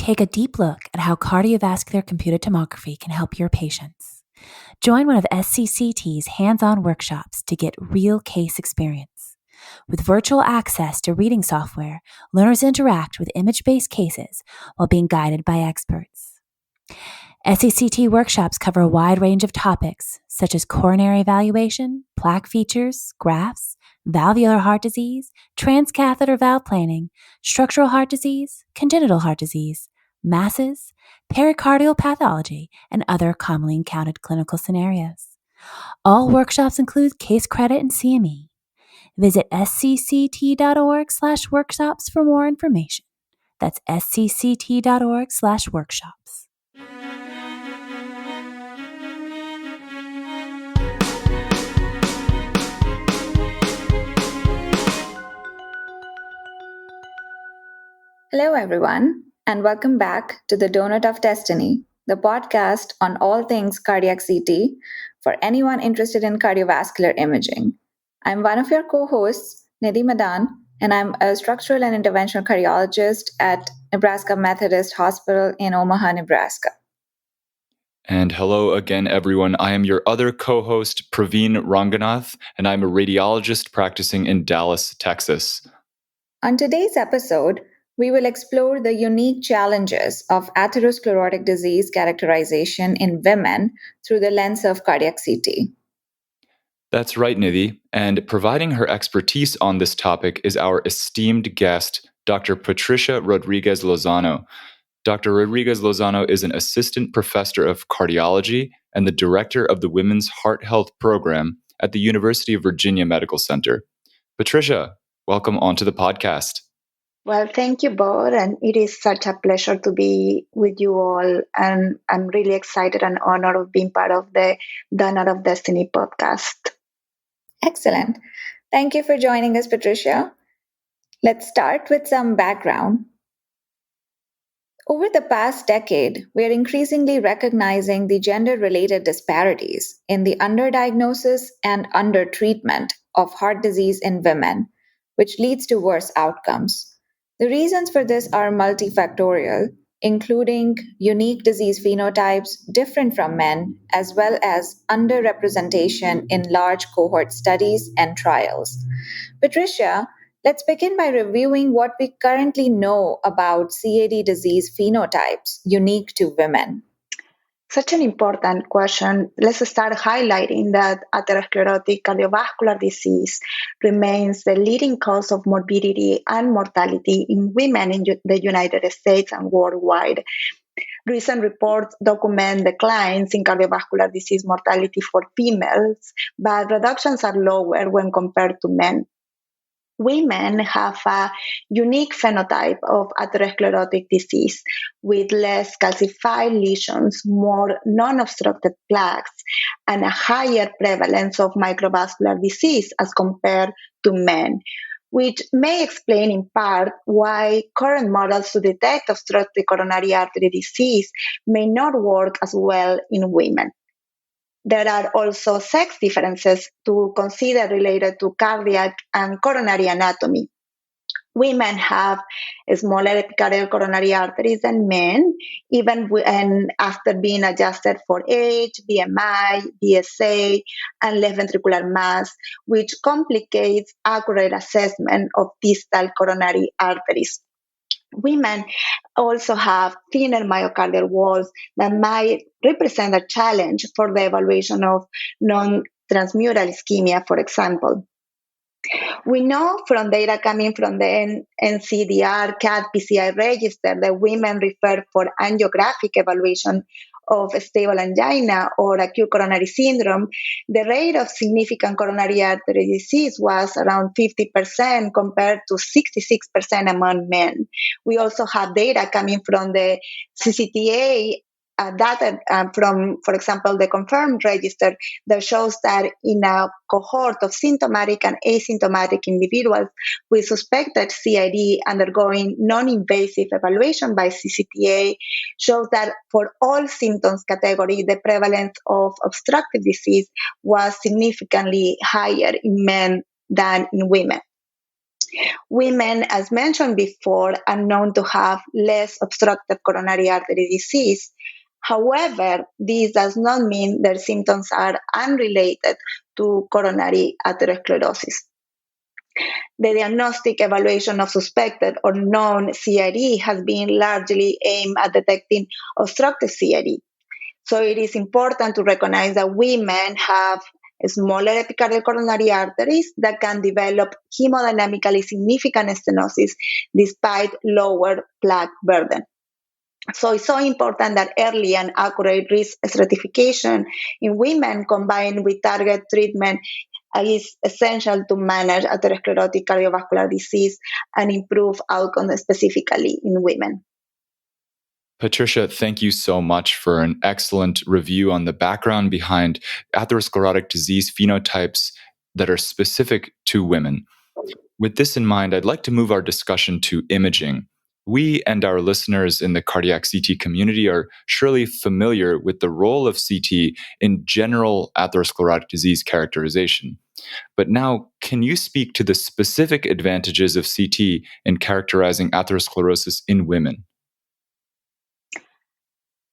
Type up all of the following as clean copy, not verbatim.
take a deep look at how cardiovascular computed tomography can help your patients. Join one of SCCT's hands-on workshops to get real case experience. With virtual access to reading software, learners interact with image-based cases while being guided by experts. SCCT workshops cover a wide range of topics such as coronary evaluation, plaque features, grafts, valvular heart disease, transcatheter valve planning, structural heart disease, congenital heart disease, masses, pericardial pathology, and other commonly encountered clinical scenarios. All workshops include case credit and CME. Visit scct.org/workshops for more information. That's scct.org/workshops. Hello, everyone, and welcome back to the Donut of Destiny, the podcast on all things cardiac CT for anyone interested in cardiovascular imaging. I'm one of your co-hosts, Nidhi Madan, and I'm a structural and interventional cardiologist at Nebraska Methodist Hospital in Omaha, Nebraska. And hello again, everyone. I am your other co-host, Praveen Ranganath, and I'm a radiologist practicing in Dallas, Texas. On today's episode, we will explore the unique challenges of atherosclerotic disease characterization in women through the lens of cardiac CT. That's right, Nidhi. And providing her expertise on this topic is our esteemed guest, Dr. Patricia Rodriguez Lozano. Dr. Rodriguez Lozano is an assistant professor of cardiology and the director of the Women's Heart Health Program at the University of Virginia Medical Center. Patricia, welcome onto the podcast. Well, thank you both, and it is such a pleasure to be with you all, and I'm really excited and honored of being part of the Donut of Destiny podcast. Excellent. Thank you for joining us, Patricia. Let's start with some background. Over the past decade, we are increasingly recognizing the gender-related disparities in the underdiagnosis and undertreatment of heart disease in women, which leads to worse outcomes. The reasons for this are multifactorial, including unique disease phenotypes different from men, as well as underrepresentation in large cohort studies and trials. Patricia, let's begin by reviewing what we currently know about CAD disease phenotypes unique to women. Such an important question. Let's start highlighting that atherosclerotic cardiovascular disease remains the leading cause of morbidity and mortality in women in the United States and worldwide. Recent reports document declines in cardiovascular disease mortality for females, but reductions are lower when compared to men. Women have a unique phenotype of atherosclerotic disease with less calcified lesions, more non-obstructed plaques, and a higher prevalence of microvascular disease as compared to men, which may explain in part why current models to detect obstructive coronary artery disease may not work as well in women. There are also sex differences to consider related to cardiac and coronary anatomy. Women have smaller epicardial coronary arteries than men, even after being adjusted for age, BMI, DSA, and left ventricular mass, which complicates accurate assessment of distal coronary arteries. Women also have thinner myocardial walls that might represent a challenge for the evaluation of non-transmural ischemia, for example. We know from data coming from the NCDR CAD PCI register that women referred for angiographic evaluation of stable angina or acute coronary syndrome, the rate of significant coronary artery disease was around 50% compared to 66% among men. We also have data coming from the CCTA data from, for example, the confirmed register that shows that in a cohort of symptomatic and asymptomatic individuals with suspected CID undergoing non-invasive evaluation by CCTA shows that for all symptoms category, the prevalence of obstructive disease was significantly higher in men than in women. Women, as mentioned before, are known to have less obstructive coronary artery disease. However, this does not mean their symptoms are unrelated to coronary atherosclerosis. The diagnostic evaluation of suspected or known CID has been largely aimed at detecting obstructive CID. So it is important to recognize that women have smaller epicardial coronary arteries that can develop hemodynamically significant stenosis despite lower plaque burden. So it's so important that early and accurate risk stratification in women combined with target treatment is essential to manage atherosclerotic cardiovascular disease and improve outcomes specifically in women. Patricia, thank you so much for an excellent review on the background behind atherosclerotic disease phenotypes that are specific to women. With this in mind, I'd like to move our discussion to imaging. We and our listeners in the cardiac CT community are surely familiar with the role of CT in general atherosclerotic disease characterization. But now, can you speak to the specific advantages of CT in characterizing atherosclerosis in women?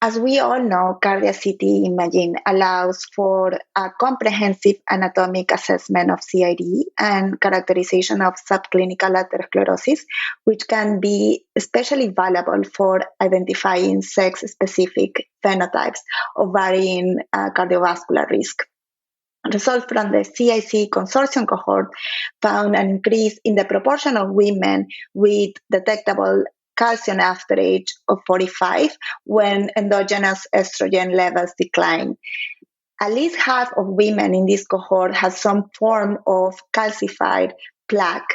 As we all know, cardiac CT imaging allows for a comprehensive anatomic assessment of CID and characterization of subclinical atherosclerosis, which can be especially valuable for identifying sex-specific phenotypes of varying cardiovascular risk. Results from the CIC consortium cohort found an increase in the proportion of women with detectable calcium after age of 45 when endogenous estrogen levels decline. At least half of women in this cohort has some form of calcified plaque.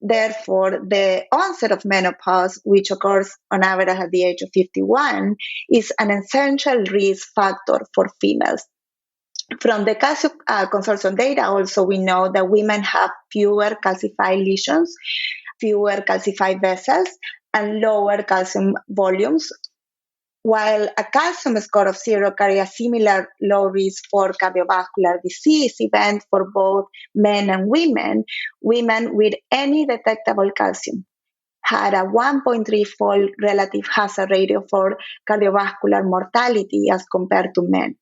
Therefore, the onset of menopause, which occurs on average at the age of 51, is an essential risk factor for females. From the calcium consortium data, also, we know that women have fewer calcified lesions, fewer calcified vessels, and lower calcium volumes, while a calcium score of 0 carries a similar low risk for cardiovascular disease event for both men and women. Women with any detectable calcium had a 1.3-fold relative hazard ratio for cardiovascular mortality as compared to men.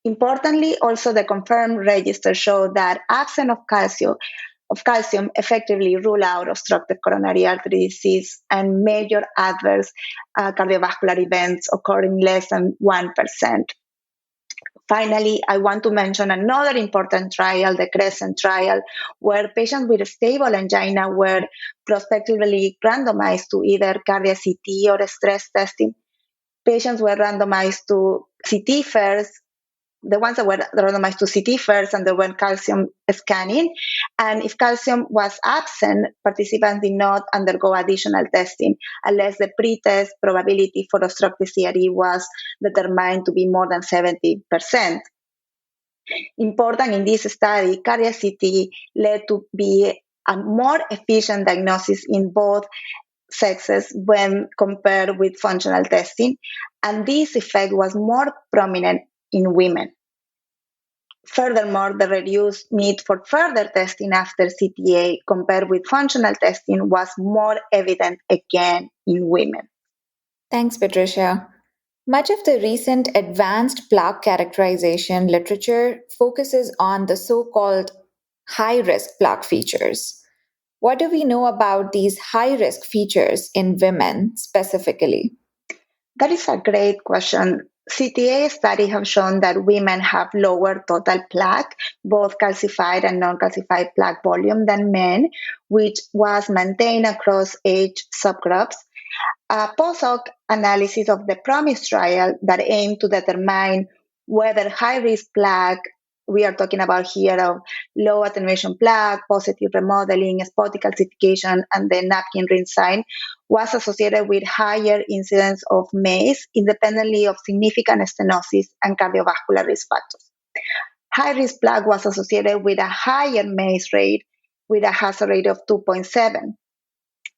Importantly, also the confirmed registers show that absence of calcium effectively rule out obstructive coronary artery disease and major adverse cardiovascular events occurring less than 1%. Finally, I want to mention another important trial, the Crescent trial, where patients with stable angina were prospectively randomized to either cardiac CT or stress testing. Patients were randomized to CT first. The ones that were randomized to CT first underwent calcium scanning. And if calcium was absent, participants did not undergo additional testing unless the pretest probability for obstructive CRE was determined to be more than 70%. Important in this study, cardiac CT led to be a more efficient diagnosis in both sexes when compared with functional testing, and this effect was more prominent in women. Furthermore, the reduced need for further testing after CTA compared with functional testing was more evident again in women. Thanks, Patricia. Much of the recent advanced plaque characterization literature focuses on the so-called high-risk plaque features. What do we know about these high-risk features in women specifically? That is a great question. CTA studies have shown that women have lower total plaque, both calcified and non-calcified plaque volume than men, which was maintained across age subgroups. A post-hoc analysis of the PROMISE trial that aimed to determine whether high-risk plaque, we are talking about here of low attenuation plaque, positive remodeling, spotty calcification, and the napkin ring sign, was associated with higher incidence of MACE independently of significant stenosis and cardiovascular risk factors. High-risk plaque was associated with a higher MACE rate with a hazard rate of 2.7.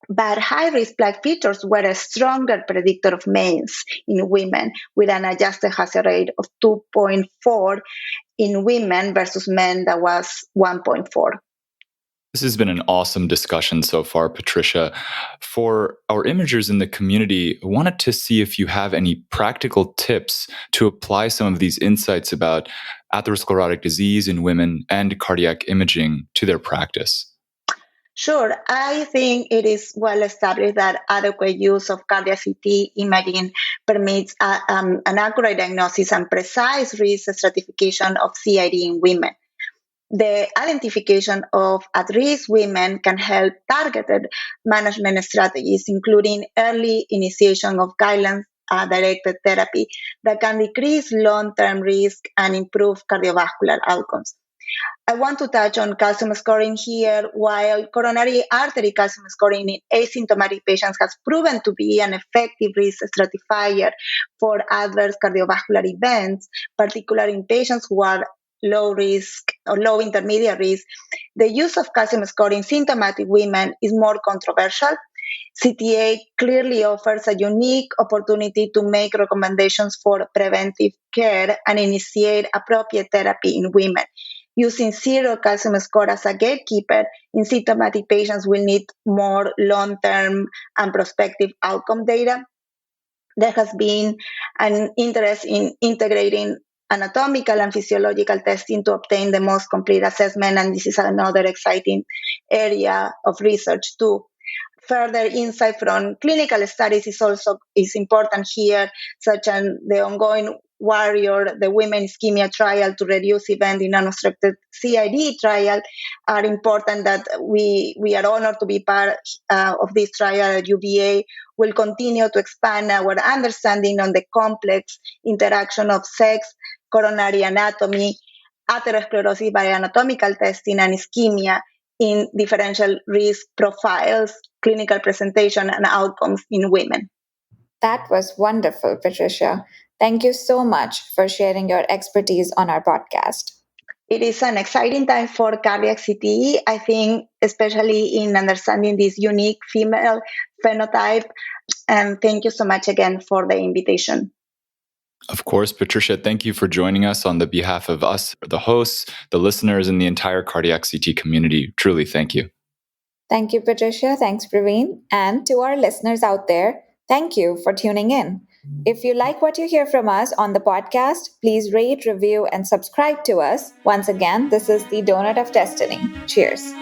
But high-risk plaque features were a stronger predictor of MACE in women with an adjusted hazard rate of 2.4 in women versus men that was 1.4. This has been an awesome discussion so far, Patricia. For our imagers in the community, I wanted to see if you have any practical tips to apply some of these insights about atherosclerotic disease in women and cardiac imaging to their practice. Sure. I think it is well established that adequate use of cardiac CT imaging permits an accurate diagnosis and precise risk stratification of CID in women. The identification of at-risk women can help targeted management strategies, including early initiation of guidelines-directed therapy that can decrease long-term risk and improve cardiovascular outcomes. I want to touch on calcium scoring here. While coronary artery calcium scoring in asymptomatic patients has proven to be an effective risk stratifier for adverse cardiovascular events, particularly in patients who are low risk or low intermediate risk, the use of calcium scoring in symptomatic women is more controversial. CTA clearly offers a unique opportunity to make recommendations for preventive care and initiate appropriate therapy in women. Using zero calcium score as a gatekeeper in symptomatic patients will need more long-term and prospective outcome data. There has been an interest in integrating anatomical and physiological testing to obtain the most complete assessment, and this is another exciting area of research too. Further insight from clinical studies is important here, such as the ongoing Warrior, the women ischemia trial to reduce event in unobstructed CID trial are important that we are honored to be part of this trial at UVA. Will continue to expand our understanding on the complex interaction of sex, coronary anatomy, atherosclerosis by anatomical testing, and ischemia in differential risk profiles, clinical presentation, and outcomes in women. That was wonderful, Patricia. Thank you so much for sharing your expertise on our podcast. It is an exciting time for cardiac CTE, I think, especially in understanding this unique female phenotype. And thank you so much again for the invitation. Of course, Patricia, thank you for joining us on the behalf of us, the hosts, the listeners, and the entire cardiac CT community. Truly, thank you. Thank you, Patricia. Thanks, Praveen. And to our listeners out there, thank you for tuning in. If you like what you hear from us on the podcast, please rate, review, and subscribe to us. Once again, this is the Donut of Destiny. Cheers.